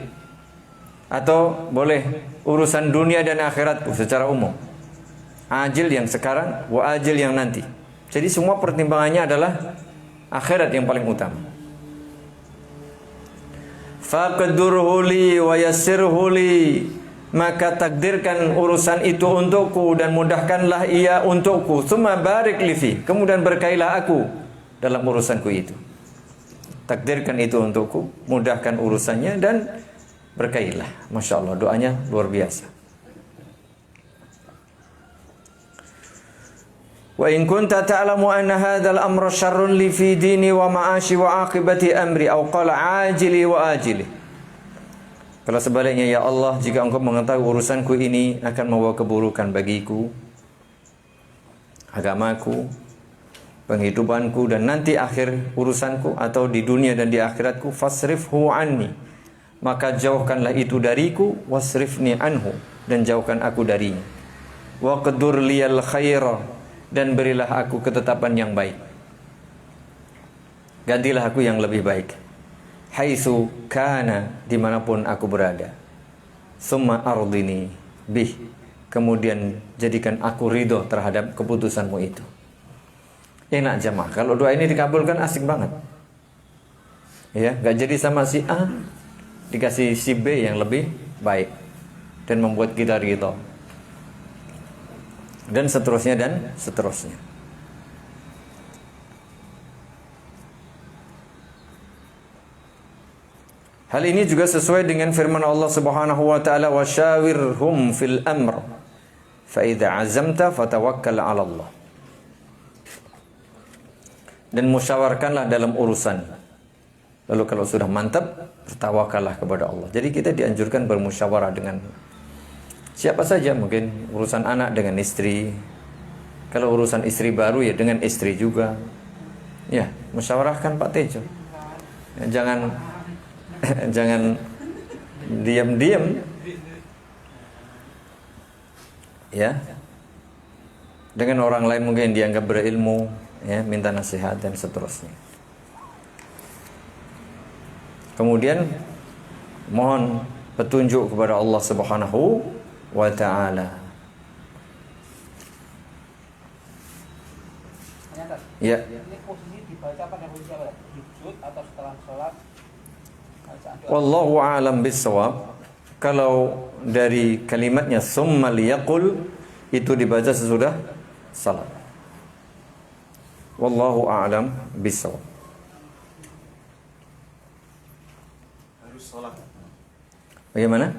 atau boleh urusan dunia dan akhiratku secara umum. Ajil yang sekarang, wa ajil yang nanti. Jadi semua pertimbangannya adalah akhirat yang paling utama. Faqdurhu li wa yassirhu li, maka takdirkan urusan itu untukku dan mudahkanlah ia untukku. Tsumma barik li fi, kemudian berkailah aku dalam urusanku itu. Takdirkan itu untukku, mudahkan urusannya, dan berkailah. Masya Allah, doanya luar biasa. Wa in kunta ta'lamu anna hadzal amra syarrun li fi dini wa ma'ashi wa aqibati amri, aw qala ajili wa ajili. Kalau sebaliknya, ya Allah, jika engkau mengetahui urusanku ini akan membawa keburukan bagiku, agamaku, penghidupanku, dan nanti akhir urusanku, atau di dunia dan di akhiratku, fasrifhu anni, maka jauhkanlah itu dariku, wasrifni anhu, dan jauhkan aku darinya. Wa qaddur liyal khaira, dan berilah aku ketetapan yang baik, gantilah aku yang lebih baik. Haitsu kana, dimanapun aku berada. Summa ardini bih, kemudian jadikan aku ridho terhadap keputusanmu itu. Enak jamaah, kalau doa ini dikabulkan asik banget. Ya, gak jadi sama si A, dikasih si B yang lebih baik dan membuat kita ridho. Dan seterusnya dan seterusnya. Hal ini juga sesuai dengan firman Allah Subhanahu wa taala, wa syawirhum fil amr fa idza azamta fatawakkal 'ala Allah. Dan musyawarkanlah dalam urusan. Lalu kalau sudah mantap, bertawakallah kepada Allah. Jadi kita dianjurkan bermusyawarah dengan siapa saja, mungkin urusan anak dengan istri. Kalau urusan istri baru ya dengan istri juga. Ya, musyawarahkan Pak Tejo. Ya, jangan diam-diam. Ya. Dengan orang lain mungkin dianggap berilmu, ya, minta nasihat dan seterusnya. Kemudian mohon petunjuk kepada Allah Subhanahu wa ta'ala. Ya. Ini posisi dibaca pada posisi apa? Sujud atau setelah sholat? Wallahu a'lam bissawab. Kalau dari kalimatnya summa liyaqul, itu dibaca sesudah salat. Wallahu a'lam bissawab. Harus sholat. Bagaimana?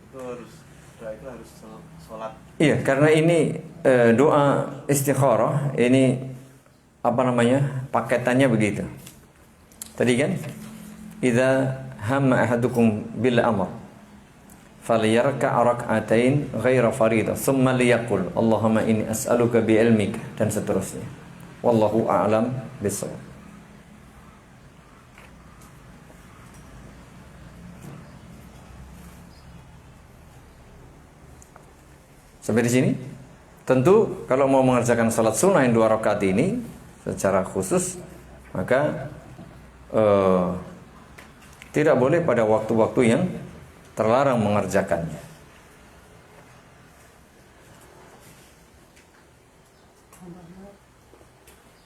Itu harus doa itu harus sholat. Iya, karena ini doa istikharah ini apa namanya? Paketannya begitu. Tadi kan idza hamma ahadukum bil amr falyarka' rak'atain ghaira faridah thumma liyaqul Allahumma inni as'aluka bi ilmika dan seterusnya. Wallahu a'lam bissawab. Sampai di sini. Tentu kalau mau mengerjakan salat sunnah yang 2 rakaat ini secara khusus, maka tidak boleh pada waktu-waktu yang terlarang mengerjakannya.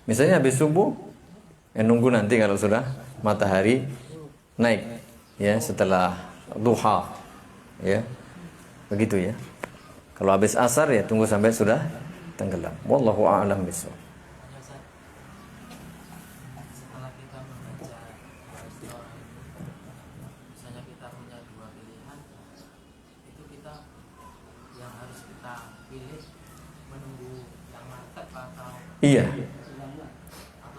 Misalnya habis subuh, nunggu nanti kalau sudah matahari naik, ya setelah duha, ya begitu ya. Kalau habis asar ya tunggu sampai sudah tenggelam. Wallahu a'lam bishawab. Setelah kita membaca istikharah itu, misalnya kita punya 2 pilihan, itu kita yang harus kita pilih menunggu yang mantap atau Iya.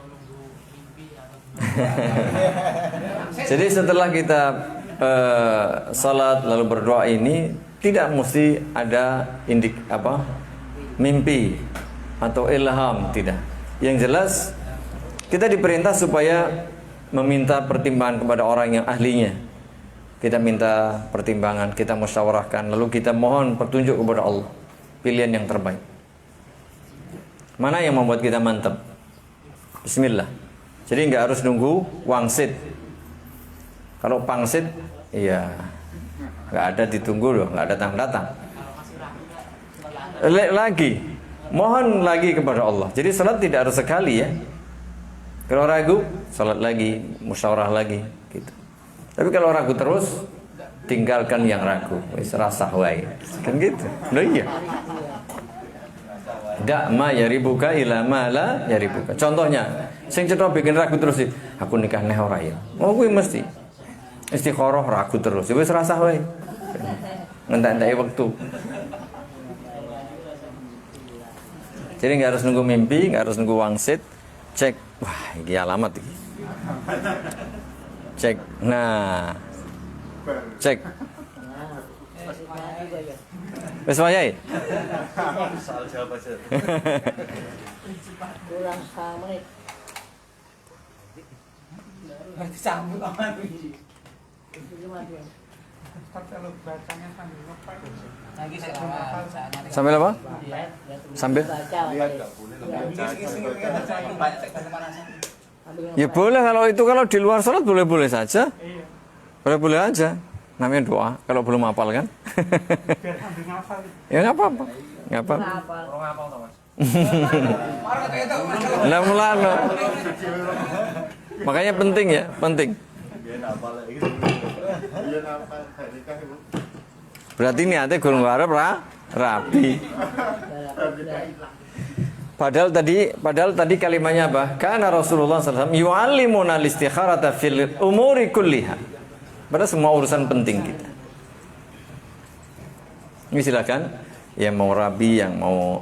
nunggu mimpi atau gimana? Jadi setelah kita salat lalu berdoa ini tidak mesti ada mimpi atau ilham, tidak. Yang jelas kita diperintah supaya meminta pertimbangan kepada orang yang ahlinya. Kita minta pertimbangan, kita musyawarahkan, lalu kita mohon petunjuk kepada Allah, pilihan yang terbaik. Mana yang membuat kita mantap? Bismillah. Jadi nggak harus nunggu wangsit. Kalau pangsit, iya nggak ada ditunggu loh, nggak datang-datang. Lagi, mohon lagi kepada Allah. Jadi salat tidak harus sekali ya. Kalau ragu, salat lagi, musyawarah lagi, gitu. Tapi kalau ragu terus, tinggalkan yang ragu. Wis rasah wae. Kan gitu. Loh iya. Da ma yaribuka ila ma la yaribuka. Contohnya, sing cetha bikin ragu terus sih, aku nikah neh ora ya. Oh kuwi mesti istikharah ragu terus. Wis rasah wae. Ngentek-enteki wektu. Jadi nggak harus nunggu mimpi, nggak harus nunggu wangsit. Cek, wah ini alamat ini. Cek, nah, cek. Wis wayahe. Soal jawab aja. Kurang 5 menit. Disambut aman iki. Kalau bacanya sambil ngepek Lagi Sambil apa? Sambil? Lihat nggak boleh Ya boleh kalau di luar sholat boleh-boleh saja. Boleh-boleh aja. Namanya doa. Kalau belum hafal kan? biar sambil ngafal. Ya nggak apa-apa. Nggak apa-apa. orang apa tau mas? Lah mulane. Makanya penting ya, penting. Dia apa lagi? Dia apa? Nikah ibu. Berarti niatnya gurung warep rapi. Padahal tadi kalimatnya apa? Karena Rasulullah SAW yu'allimuna al-istikharata fil umuri kulliha. Pada semua urusan penting kita. Ini silakan. Yang mau rabi, yang mau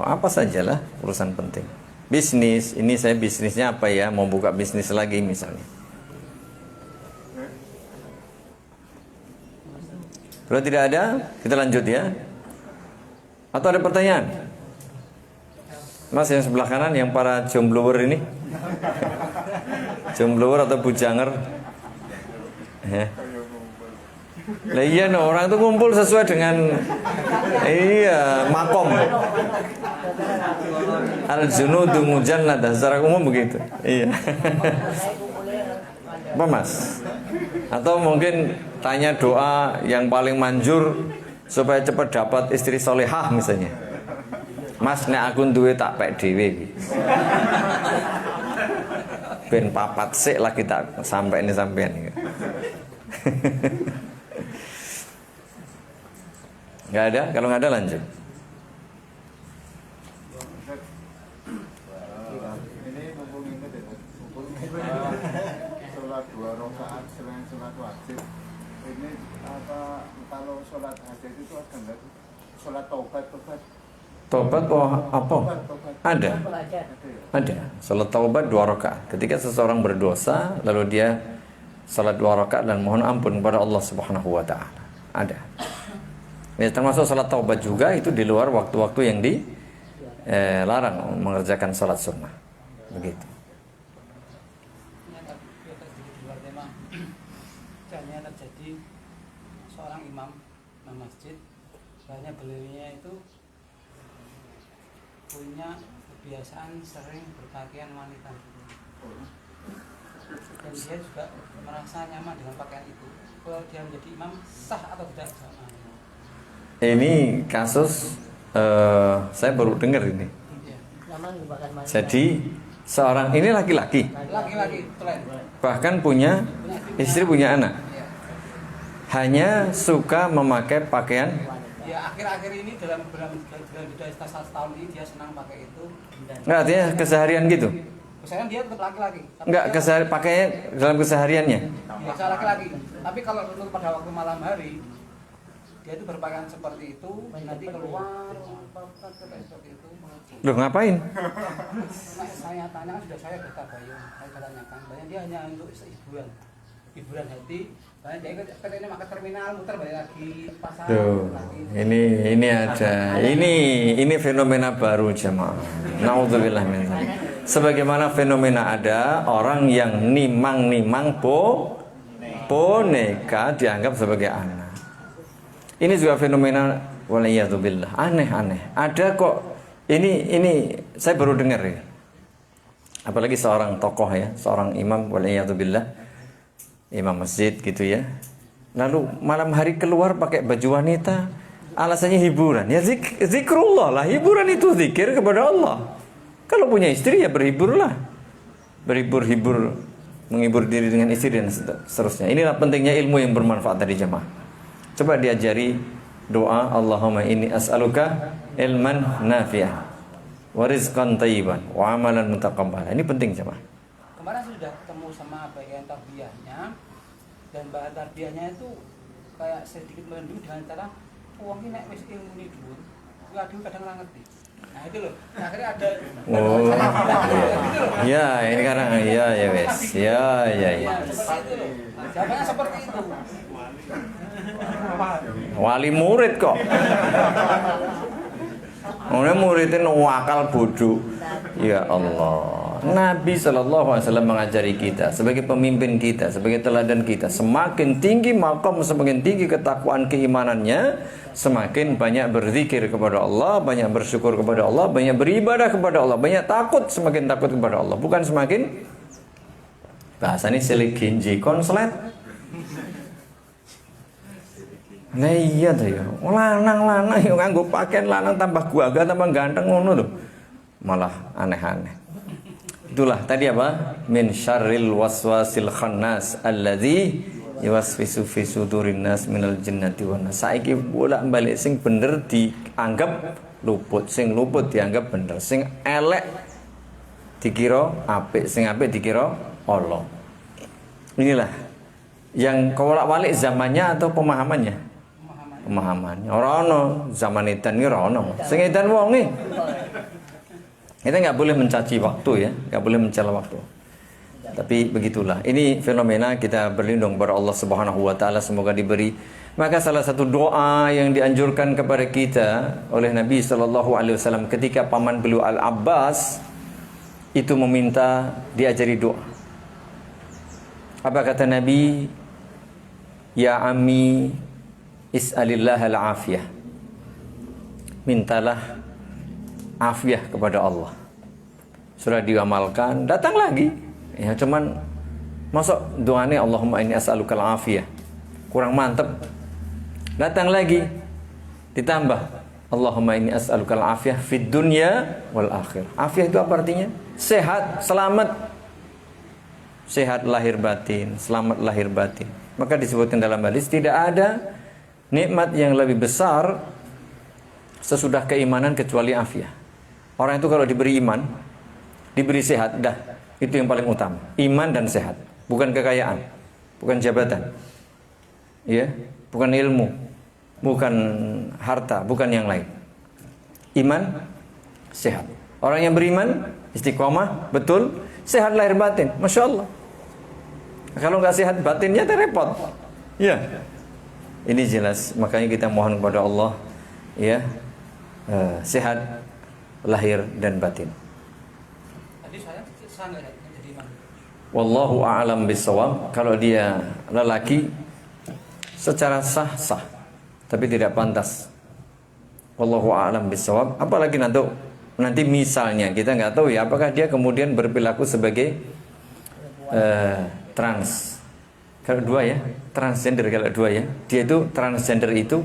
apa sajalah urusan penting. Bisnis, ini saya bisnisnya apa ya? Mau buka bisnis lagi misalnya. Kalau tidak ada, kita lanjut ya. Atau ada pertanyaan? Mas yang sebelah kanan, yang para jomblower ini. Jomblower atau bujanger. Lah iya no, orang itu ngumpul sesuai dengan makom. Al-junudu mujannadah secara umum begitu. Iya. Apa Mas? Atau mungkin tanya doa yang paling manjur supaya cepat dapat istri solehah misalnya. Mas nek aku duwe tak pek dhewe iki. Ben papat sik lagi tak sampai ini sampean iki. Enggak ada? Kalau enggak ada lanjut. Ini mumpung ingat ya, mumpung sholat 2 rakaat selain sholat wajib. Ini apa kalau sholat hajat itu ada nggak sholat taubat. Taubat apa? Ada. Ada. Ada. Salat taubat 2 rakaat. Ketika seseorang berdosa lalu dia salat 2 rakaat dan mohon ampun kepada Allah Subhanahu wa taala. Ada. Ya, termasuk salat taubat juga itu di luar waktu-waktu yang dilarang mengerjakan salat sunnah. Begitu. Ini agak sedikit di luar tema. Misalnya terjadi seorang imam masjid, banyak beliaunya itu punya kebiasaan sering berpakaian wanita, dan dia juga merasa nyaman dengan pakaian itu. Kalau dia menjadi imam, sah atau tidak? Ini kasus saya baru dengar ini. Jadi seorang ini laki-laki, bahkan punya istri, punya anak, hanya suka memakai pakaian. Ya, akhir-akhir ini dalam setahun ini dia senang pakai itu. Nggak, artinya keseharian gitu. Misalnya dia tetap laki-laki. Nggak, pakainya dalam kesehariannya. Biasa laki-laki. Tapi kalau untuk pada waktu malam hari, dia itu berpakaian seperti itu, nanti keluar seperti itu. Loh, ngapain? Nah, saya tanya, sudah saya bertabayun, saya tanyakan, banyak dia hanya untuk hiburan hati. Banyak dia katanya makan terminal, muter balik lagi pasar. Tuh, ini ada, ini fenomena baru jemaah. Naudzubillah min dzalik. Sebagaimana fenomena ada orang yang nimang boneka dianggap sebagai anak. Ini juga fenomena waliyadzubillah, aneh-aneh. Ada kok, ini saya baru dengar ya. Apalagi seorang tokoh ya, seorang imam waliyadzubillah, imam masjid gitu ya. Lalu malam hari keluar pakai baju wanita, alasannya hiburan. Ya zikrullah lah, hiburan itu zikir kepada Allah. Kalau punya istri ya berhiburlah. Berhibur, menghibur diri dengan istri dan seterusnya. Inilah pentingnya ilmu yang bermanfaat dari jemaah. Coba diajari doa Allahumma inni as'aluka ilman nafi'ah wa rizqan thayyiban wa amalan mutaqabbala. Ini penting jemaah. Kemarin sudah ketemu sama bagian tarbiyahnya, dan bahan tarbiyahnya itu kayak sedikit melindungi dengan cara uang ini nek wis ilmu ini dhuwur, waduh kadang ora ngerti. Nah itu loh, akhirnya ada Oh. gitu loh. Ya, ini karena ya wes. Ya. Seperti itu loh. Jawabannya seperti itu. Wali murid kok. Orang muridnya wakal bodoh. Ya Allah. Nabi SAW mengajari kita sebagai pemimpin kita, sebagai teladan kita. Semakin tinggi maqam, semakin tinggi ketakwaan keimanannya, semakin banyak berzikir kepada Allah, banyak bersyukur kepada Allah, banyak beribadah kepada Allah, banyak takut, semakin takut kepada Allah. Bukan semakin bahasanya silik ginji konslet. Nah iya tuh ya, lanang yang nganggo pakaian lanang tambah guaga tambah ganteng ngono lho. Malah aneh-aneh. Itulah tadi apa? Min syarril waswasil khannas alladzi yuwaswisu fi sudurin nas minal jinnati wan nas. Saiki bolak-balik sing bener dianggap luput, sing luput dianggap bener, sing elek dikira apik, sing apik dikira Allah. Inilah yang kewolak-walik zamannya atau pemahamannya? Pemahamannya. Ora ono zaman edan iki ora ono. Sing edan wonge. Kita nggak boleh mencaci waktu ya, nggak boleh mencela waktu. Tapi begitulah. Ini fenomena kita berlindung kepada Allah Subhanahu wa taala, semoga diberi. Maka salah satu doa yang dianjurkan kepada kita oleh Nabi sallallahu alaihi wasallam ketika paman beliau Al-Abbas itu meminta diajari doa. Apa kata Nabi? Ya ammi is'alillah al-afiyah. Mintalah afiyah kepada Allah. Sudah diamalkan, datang lagi. Ya cuman masuk doanya Allahumma inni as'alukal afiyah. Kurang mantep. Datang lagi. Ditambah Allahumma inni as'alukal afiyah fid dunya wal akhirah. Afiyah itu apa artinya? Sehat, selamat. Sehat lahir batin, selamat lahir batin. Maka disebutkan dalam hadis tidak ada nikmat yang lebih besar sesudah keimanan kecuali afiah. Orang itu kalau diberi iman, diberi sehat, dah itu yang paling utama. Iman dan sehat, bukan kekayaan, bukan jabatan, ya, bukan ilmu, bukan harta, bukan yang lain. Iman, sehat. Orang yang beriman, istiqomah, betul, sehat lahir batin. Masya Allah. Kalau nggak sehat batinnya, repot. Ya, ini jelas. Makanya kita mohon kepada Allah, ya, sehat lahir dan batin. Tadi saya nggak jadi imam. Wallahu a'lam bissawab. Kalau dia lelaki, secara sah, tapi tidak pantas. Wallahu a'lam bissawab. Apalagi nanti misalnya kita nggak tahu ya, apakah dia kemudian berperilaku sebagai trans. Kalau dua ya, transgender kalau dua ya. Dia itu transgender itu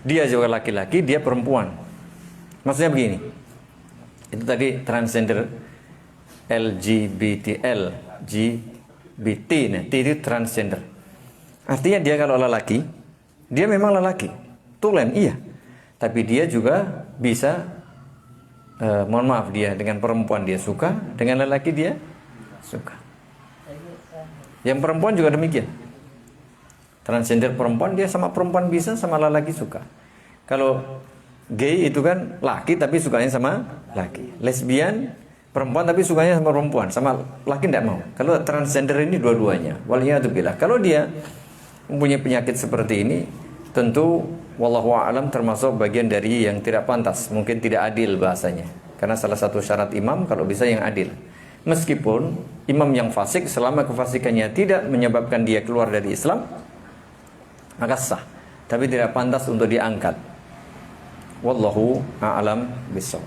dia juga laki-laki, dia perempuan. Maksudnya begini. Itu tadi transgender LGBT, nah, T itu transgender. Artinya dia kalau lelaki, dia memang lelaki, tulen iya. Tapi dia juga bisa, mohon maaf, dia dengan perempuan dia suka, dengan lelaki dia suka. Yang perempuan juga demikian. Transgender perempuan, dia sama perempuan bisa, sama lelaki suka. Kalau gay itu kan laki tapi sukanya sama laki. Lesbian perempuan tapi sukanya sama perempuan, sama laki tidak mau. Kalau transgender ini dua-duanya. Waliyadzubillah. Kalau dia mempunyai penyakit seperti ini, tentu wallahu a'lam termasuk bagian dari yang tidak pantas, mungkin tidak adil bahasanya. Karena salah satu syarat imam kalau bisa yang adil. Meskipun imam yang fasik, selama kefasikannya tidak menyebabkan dia keluar dari Islam, maka sah. Tapi tidak pantas untuk diangkat. Wallahu a'lam bishawab.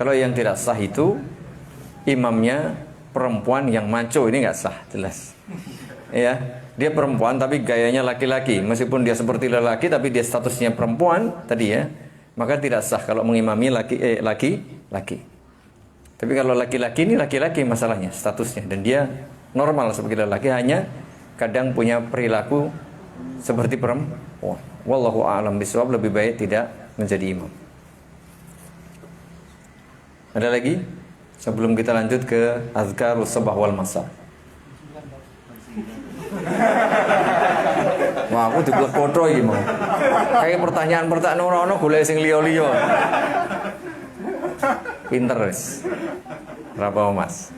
Kalau yang tidak sah itu imamnya perempuan yang maco, ini nggak sah, jelas. Ya, dia perempuan tapi gayanya laki-laki. Meskipun dia seperti lelaki tapi dia statusnya perempuan tadi ya, maka tidak sah kalau mengimami laki-laki. Tapi kalau laki-laki ini laki-laki masalahnya statusnya, dan dia normal sebagai lelaki, hanya kadang punya perilaku seperti perempuan. Wallahu a'lam bishawab, lebih baik tidak menjadi imam. Ada lagi? Sebelum kita lanjut ke azkarus sabah wal masa. Wah, aku diblek foto iki mau. Kayak pertanyaan ora ono golek sing liya-liya. Pinter wis. Berapa Mas?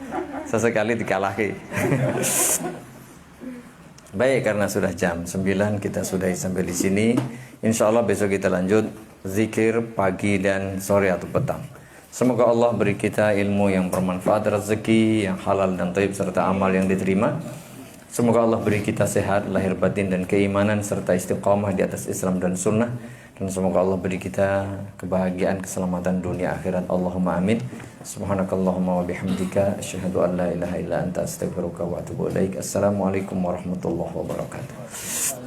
Sesekali dikalahke. Baik, karena sudah jam 9 kita sudahi sampai di sini. Insya Allah besok kita lanjut zikir pagi dan sore atau petang. Semoga Allah beri kita ilmu yang bermanfaat, rezeki yang halal dan thayyib, serta amal yang diterima. Semoga Allah beri kita sehat lahir batin dan keimanan, serta istiqamah di atas Islam dan sunnah. Dan semoga Allah beri kita kebahagiaan, keselamatan dunia akhirat. Allahumma amin. Subhanakallahumma wa bihamdika asyhadu an la ilaha illa anta astaghfiruka wa atubu ilaik. Assalamualaikum warahmatullahi wabarakatuh.